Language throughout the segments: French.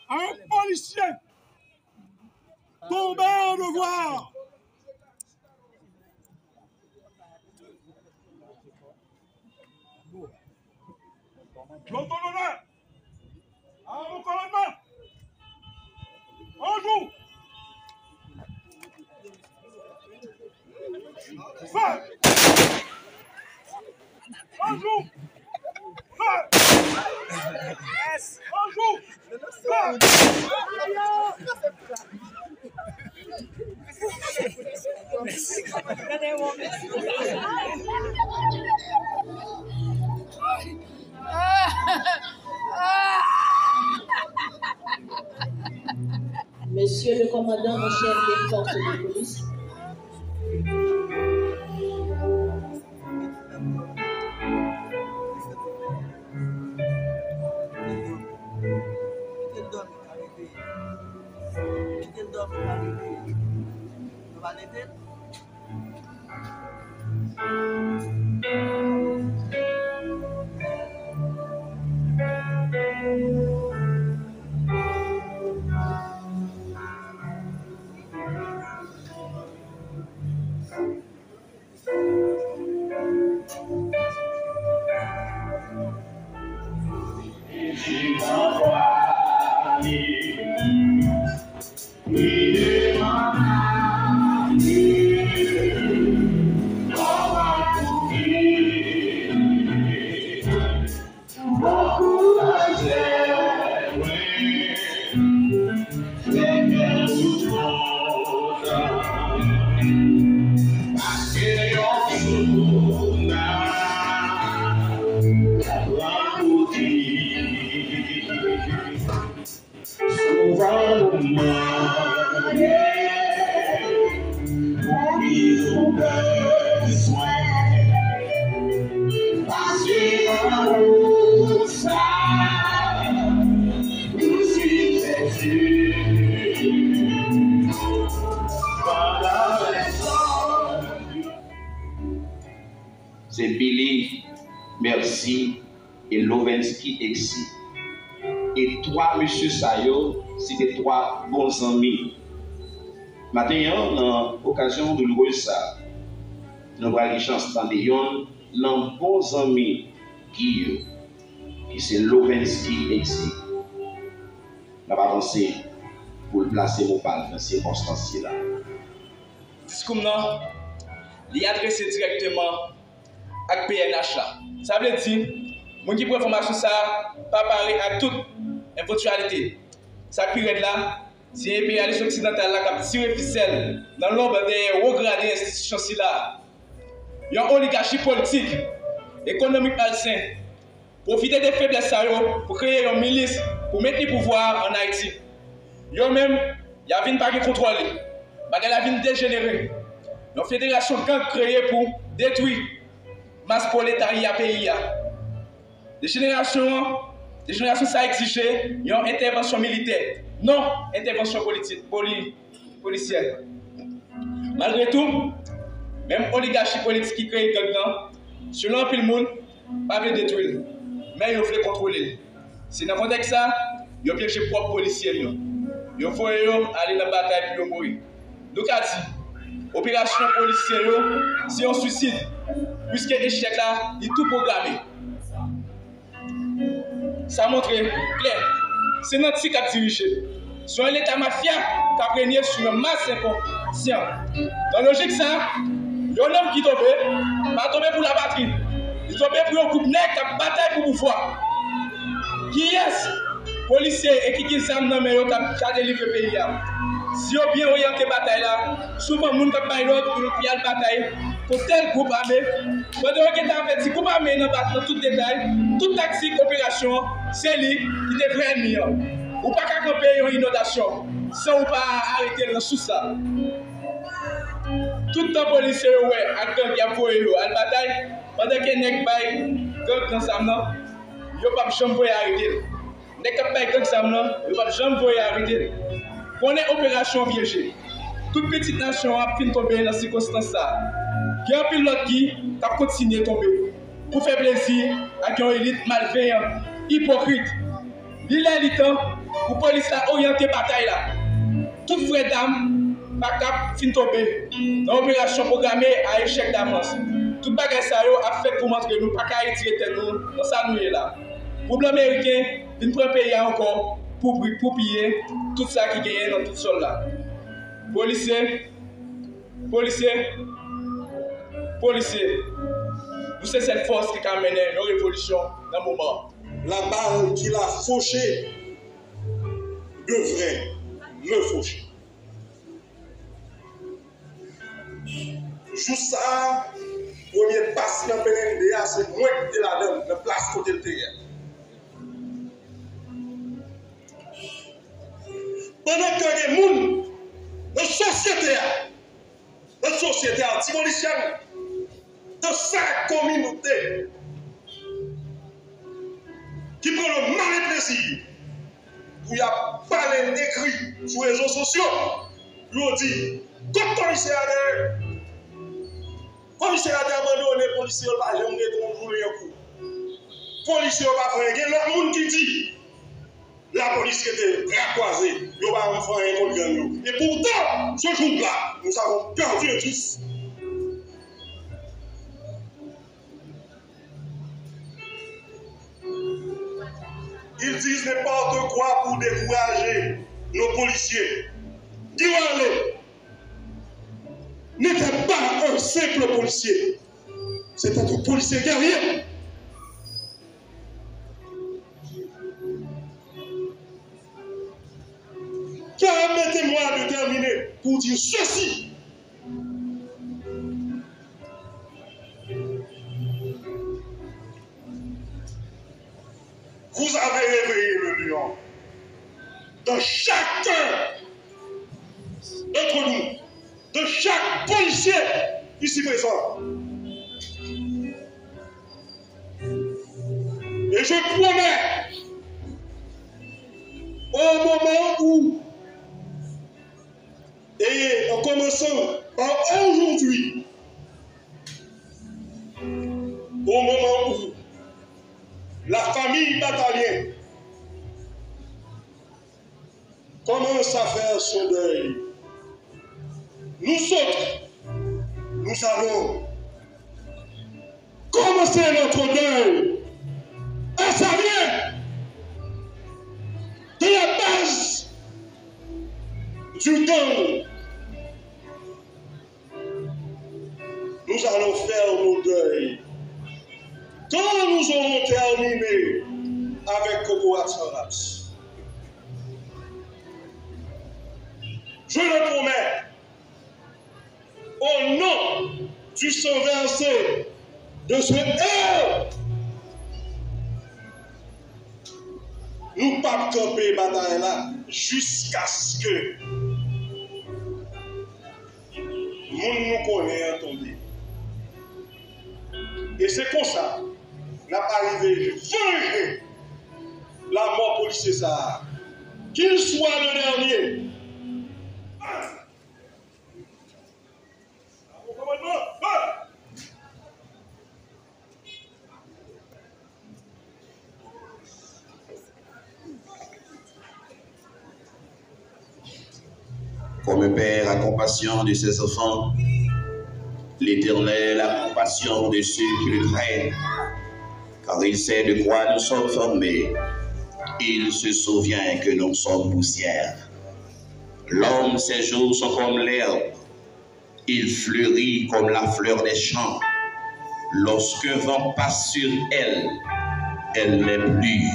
un policier tombé en devoir. J'entends l'honneur à vos commandements. Bonjour. Bonjour. Bonjour. Monsieur le commandant en chef des forces de police. C'est Billy, Merci et Lovensky ici. Et trois, monsieur Sayo, c'était trois bons amis. Maintenant, dans l'occasion de louer ça, nous avons la chance d'entendre un bon ami qui c'est Lovensky ici. Nous avons avancé pour le placer mon pal dans ces circonstances-là. Discours non, il est adressé directement à PNH là. Ça veut dire, mon qui prend information ça, pas parler à toute éventualité. Ça période là, c'est l'impérialisme occidental là qui a tiré ficelle dans l'ombre des regradés institutions là. Il y a une oligarchie politique, économique malsain, profiter des faiblesses pour créer une milice pour mettre le pouvoir en Haïti. Il y a même, il y a une pas contrôlée, il y a une dégénérée. Une fédération gang créée pour détruire masse prolétariat pays. Des générations ça exigeait une intervention militaire, non intervention policière. Malgré tout, même oligarchie politique qui crée gang, selon tout le monde, pas veut détruire, mais il faut contrôler. C'est dans le contexte ça, il faut piéger propre policiers. Il faut aller dans la bataille pour mourir. Donc, opération policière, c'est un suicide, puisque l'échec là, il est tout programmé. Ça montre clair, c'est notre qui a dirigé. Sur l'état mafia qui a régné sur une masse inconsciente. Dans la logique, ça, il y a un homme qui tombe, pas tomber pour la batterie. Il tombe pour un groupe net qui a bataille pour pouvoir. Qui est policier et qui s'amène dans le qui a délivré le pays. Si on bien orienté la bataille là, souvent les gens qui ont l'autre pour la bataille pour tel groupe armé. Pendant que tu as fait ce groupe armé dans tout détail, toute tactique, opération, c'est lui qui est vrai ennemi. Ou pas qu'à camper une inondation sans ou pas arrêter le sous ça. Tout le policier à gang qui a voyé à la bataille, pendant que les gens gang ensemble, ils ne peuvent pas jamais arrêter. Les gens qui gang ensemble, ils ne peuvent pas jamais arrêter. Pour une opération piégée, toute petite nation a fini tomber dans ces circonstances. Il y a un pilote qui a continué à tomber pour faire plaisir à une élite malveillante, hypocrite. Il est temps pour police là orienter bataille là. Tout frère d'âme, pas cap fin tomber. Dans l'opération programmée à échec d'avance. Tout bagage ça a fait pour montrer nous pas qu'à retirer tête nous dans ça nous est là. Pour l'américain, il prend pays encore pour piller tout ça qui gagne dans tout sol là. Policiers, nous c'est cette force qui a mené nos révolutions dans le moment. La balle qu'il a fauchée devrait me faucher. Juste ça, premier passe dans le PNDA, c'est moi qui la donne, la place côté le terrain. Pendant que les gens, la société anti-policienne, de sa communauté, qui prend le mal plaisir pour y parler écrit sur les réseaux sociaux, lui dit, comme commissaire a abandonné, les policiers n'ont pas jamais retrouvé un coup. Les policiers n'ont pas fait rien. L'autre monde qui dit, la police était raccoisée, ils n'ont pas fait rien contre nous. Et pourtant, ce jour-là, nous avons perdu tous. Ils disent n'importe quoi pour décourager nos policiers. Diwale n'était pas un simple policier, c'était un policier guerrier. Permettez-moi de terminer pour dire ceci. Vous avez réveillé le lion de chacun d'entre nous, de chaque policier ici présent. Et je promets, au moment où, et en commençant par aujourd'hui, au moment où la famille Batalien commence à faire son deuil, nous autres, nous allons commencer notre deuil. Et ça vient de la base du gang. Nous allons faire nos deuils. Quand nous aurons terminé avec Coco Atsaraps, je le promets, au nom du sang versé de ce héros, nous ne pas camper bataille là jusqu'à ce que nous connaissons entendus. Et c'est comme ça n'a pas arrivé venger la mort policier ça, qu'il soit le dernier. Comme un père a compassion de ses enfants, l'Éternel a compassion de ceux qui le craignent, car il sait de quoi nous sommes formés. Il se souvient que nous sommes poussière. L'homme, ses jours sont comme l'herbe. Il fleurit comme la fleur des champs. Lorsqu'un vent passe sur elle, elle n'est plus.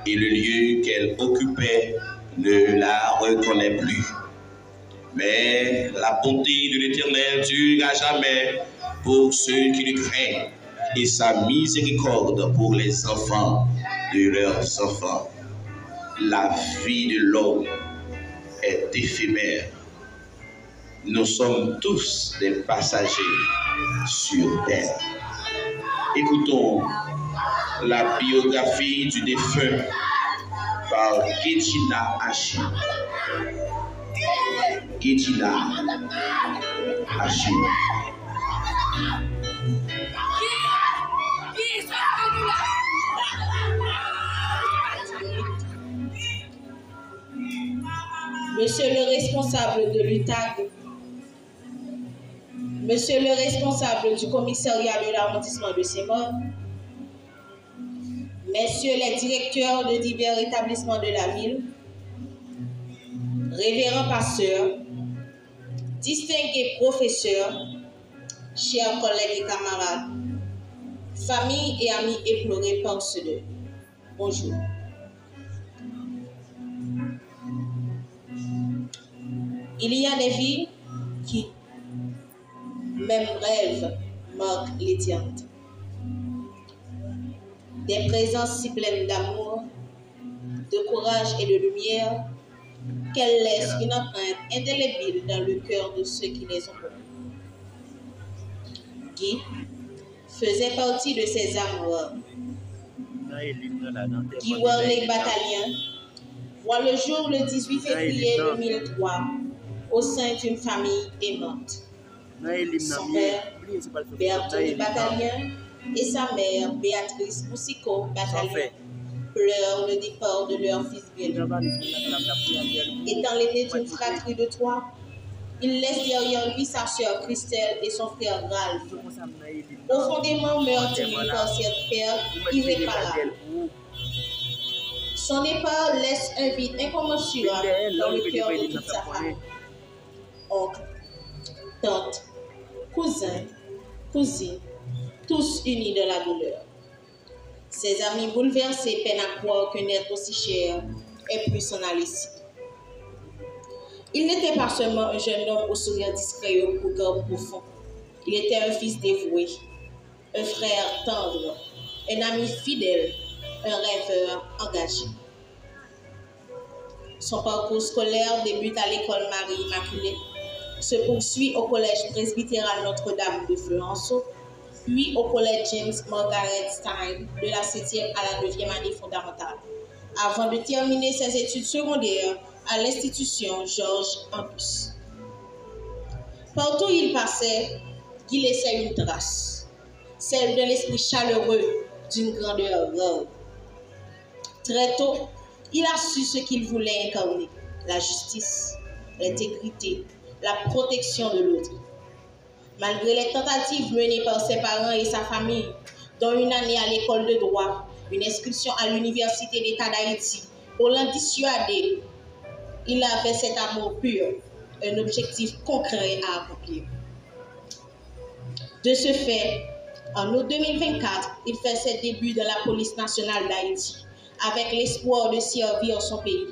Et le lieu qu'elle occupait ne la reconnaît plus. Mais la bonté de l'Éternel dure à jamais pour ceux qui le craignent, et sa miséricorde pour les enfants de leurs enfants. La vie de l'homme est éphémère. Nous sommes tous des passagers sur terre. Écoutons la biographie du défunt par Gedjina Achim. Gedjina Achim. Monsieur le responsable de l'UTAG, Monsieur le responsable du commissariat de l'arrondissement de Sémor, Messieurs les directeurs de divers établissements de la ville, révérends pasteurs, distingués professeurs, chers collègues et camarades, familles et amis éplorés par ce deuil, bonjour. Il y a des vies qui, même rêve, marquent l'éternité. Des présences si pleines d'amour, de courage et de lumière, qu'elles laissent une empreinte indélébile dans le cœur de ceux qui les ont connus. Guy faisait partie de ces amours. Guy Worley Bataillon voit le jour le 18 février 2003 au sein d'une famille aimante. Son père, Bertoni Bataillon, et sa mère, Béatrice Boussico Bataillon, pleurent le départ de leur fils bien-aimé. Étant l'aîné d'une fratrie de 3, il laisse derrière lui sa sœur Christelle et son frère Ralph, profondément meurtris par cette perte irréparable. Son départ laisse un vide incommensurable dans le cœur de toute sa famille. Oncle, tante, cousins, cousines, tous unis de la douleur. Ses amis bouleversés peinent à croire qu'un être aussi cher ait pu s'en aller si. Il n'était pas seulement un jeune homme au sourire discret et au cœur profond. Il était un fils dévoué, un frère tendre, un ami fidèle, un rêveur engagé. Son parcours scolaire débute à l'école Marie-Immaculée, se poursuit au collège presbytéral Notre-Dame de Fleurance, puis au collège James Margaret Stein de la 7e à la 9e année fondamentale, avant de terminer ses études secondaires à l'institution Georges Campus. Partout où il passait, il laissait une trace, celle de l'esprit chaleureux d'une grandeur rare. Très tôt, il a su ce qu'il voulait incarner, la justice, l'intégrité, la protection de l'autre. Malgré les tentatives menées par ses parents et sa famille, dont une année à l'école de droit, une inscription à l'Université d'État d'Haïti, pour l'en dissuader, il avait cet amour pur, un objectif concret à accomplir. De ce fait, en août 2024, il fait ses débuts dans la police nationale d'Haïti, avec l'espoir de servir son pays.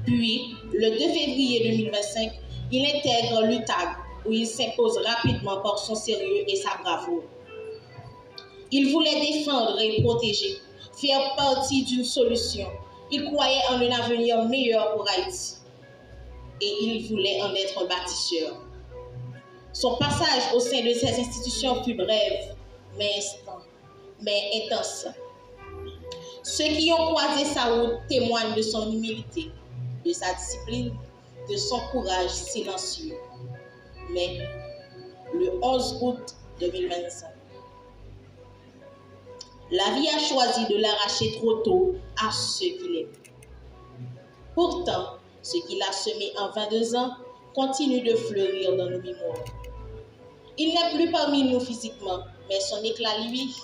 Puis, le 2 février 2025, il intègre l'UTAG, où il s'impose rapidement par son sérieux et sa bravoure. Il voulait défendre et protéger, faire partie d'une solution. Il croyait en un avenir meilleur pour Haïti. Et il voulait en être un bâtisseur. Son passage au sein de ces institutions fut bref, mais intense. Ceux qui ont croisé sa route témoignent de son humilité, de sa discipline, de son courage silencieux. Mais le 11 août 2025, la vie a choisi de l'arracher trop tôt à ceux qu'il aime. Pourtant, ce qu'il a semé en 22 ans continue de fleurir dans nos mémoires. Il n'est plus parmi nous physiquement, mais son éclat, lui,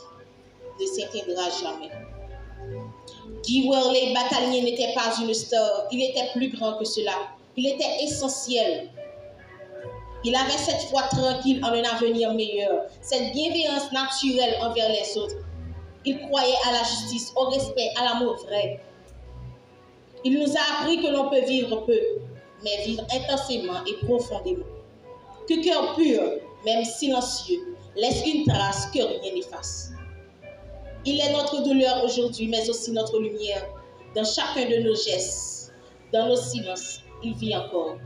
ne s'éteindra jamais. Guy Worley Bataillon n'était pas une star, il était plus grand que cela. Il était essentiel. Il avait cette foi tranquille en un avenir meilleur, cette bienveillance naturelle envers les autres. Il croyait à la justice, au respect, à l'amour vrai. Il nous a appris que l'on peut vivre peu, mais vivre intensément et profondément. Que cœur pur, même silencieux, laisse une trace que rien n'efface. Il est notre douleur aujourd'hui, mais aussi notre lumière. Dans chacun de nos gestes, dans nos silences, il vit encore.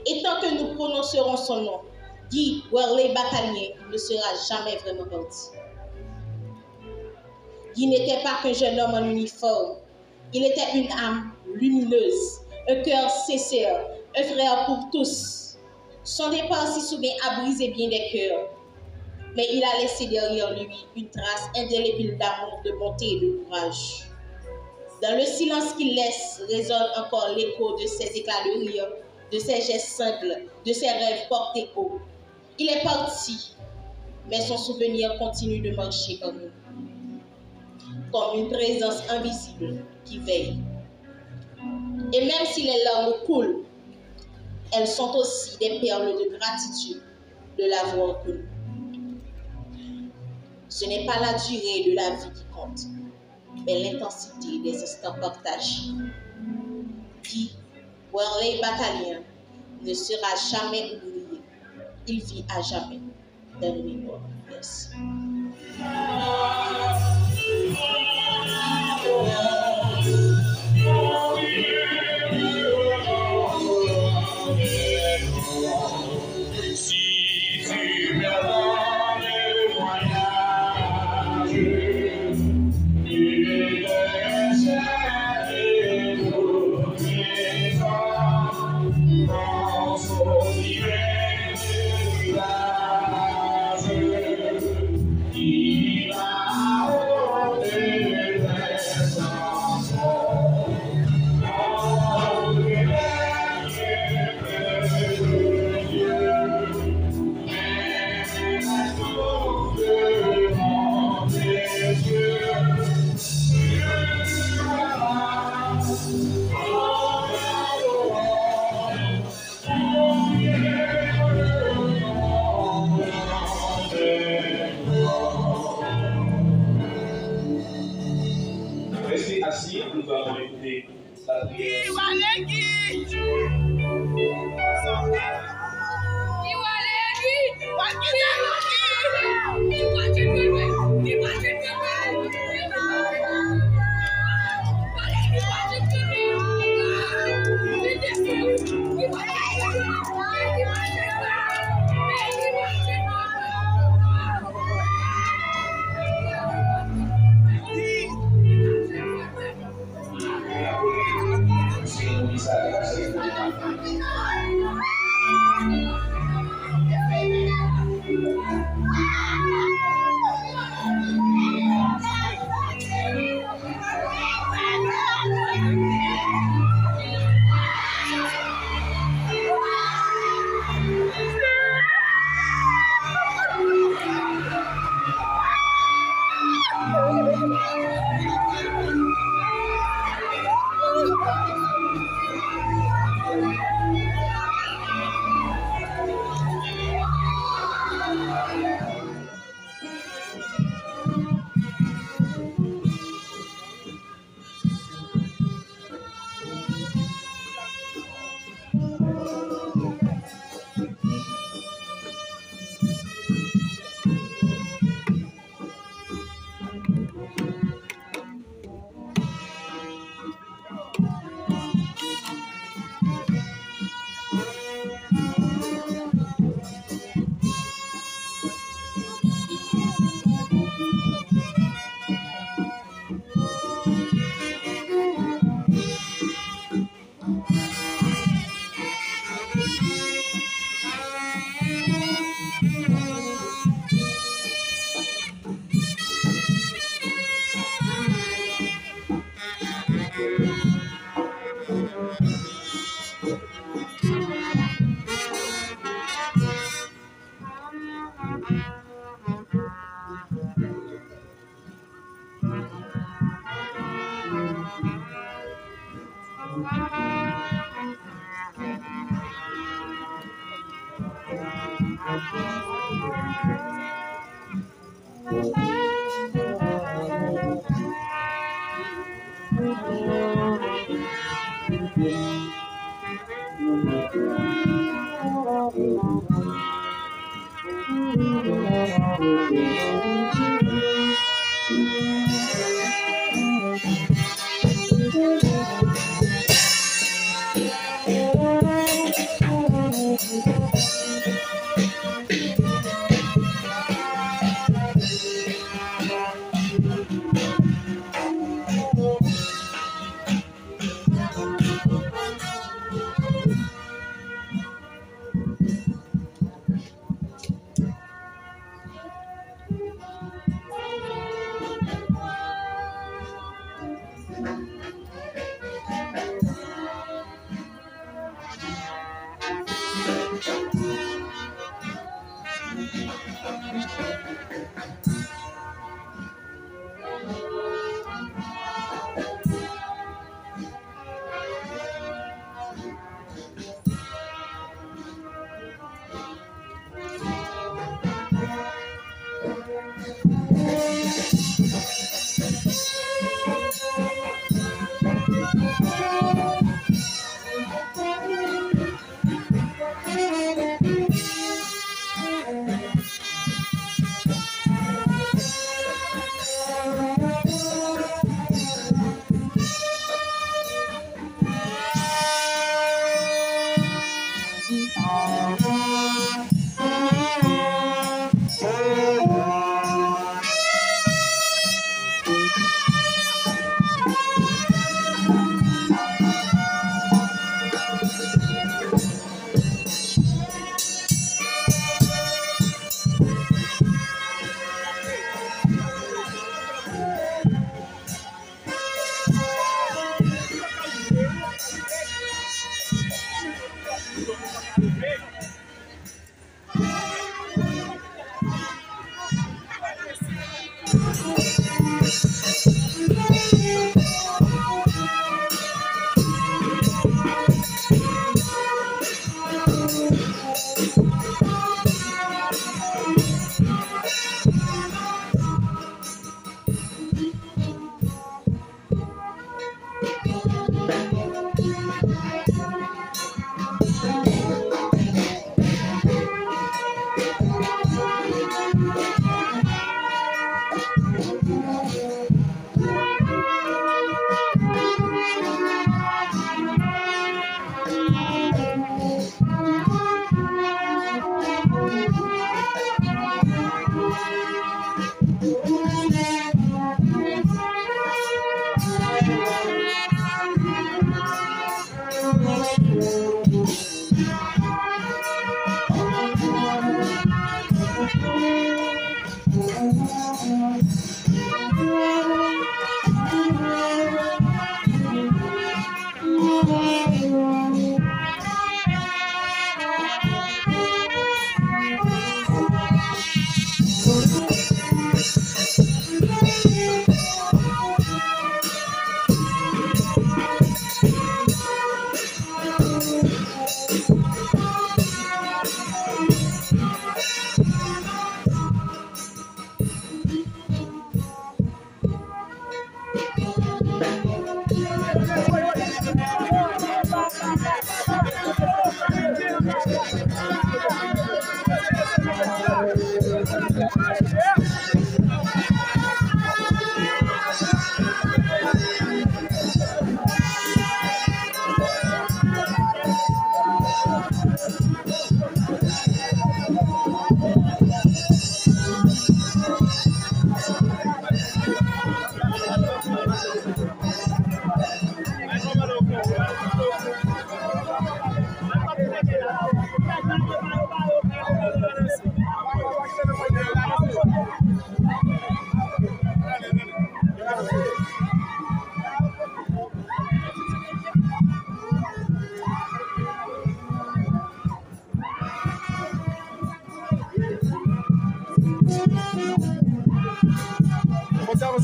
Et tant que nous prononcerons son nom, Guy Worley Bataillon ne sera jamais vraiment parti. Guy n'était pas qu'un jeune homme en uniforme. Il était une âme lumineuse, un cœur sincère, un frère pour tous. Son départ si soudain a brisé bien des cœurs. Mais il a laissé derrière lui une trace indélébile d'amour, de bonté et de courage. Dans le silence qu'il laisse résonne encore l'écho de ses éclats de rire, de ses gestes simples, de ses rêves portés haut. Il est parti, mais son souvenir continue de marcher comme nous, comme une présence invisible qui veille. Et même si les larmes coulent, elles sont aussi des perles de gratitude de l'avoir connu. Ce n'est pas la durée de la vie qui compte, mais l'intensité des instants partagés, qui, Warley Battalion, ne sera jamais oublié. Il vit à jamais dans nos mémoires. Merci. Restez assis, nous allons écouter la prière.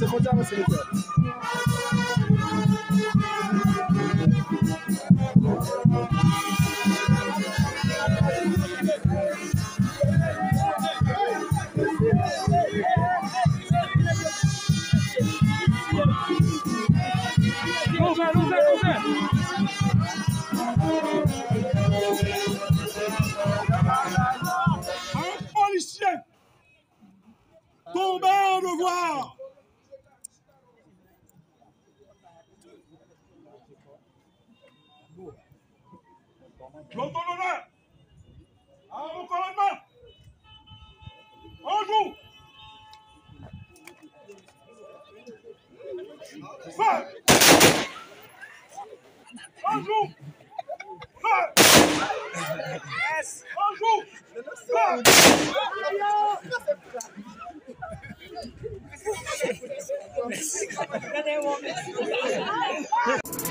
Faut avancer, Un policier tombé au devoir. J'entends l'honneur. À mon commandement. En joue. Feu. En joue. Feu. En joue. Feu.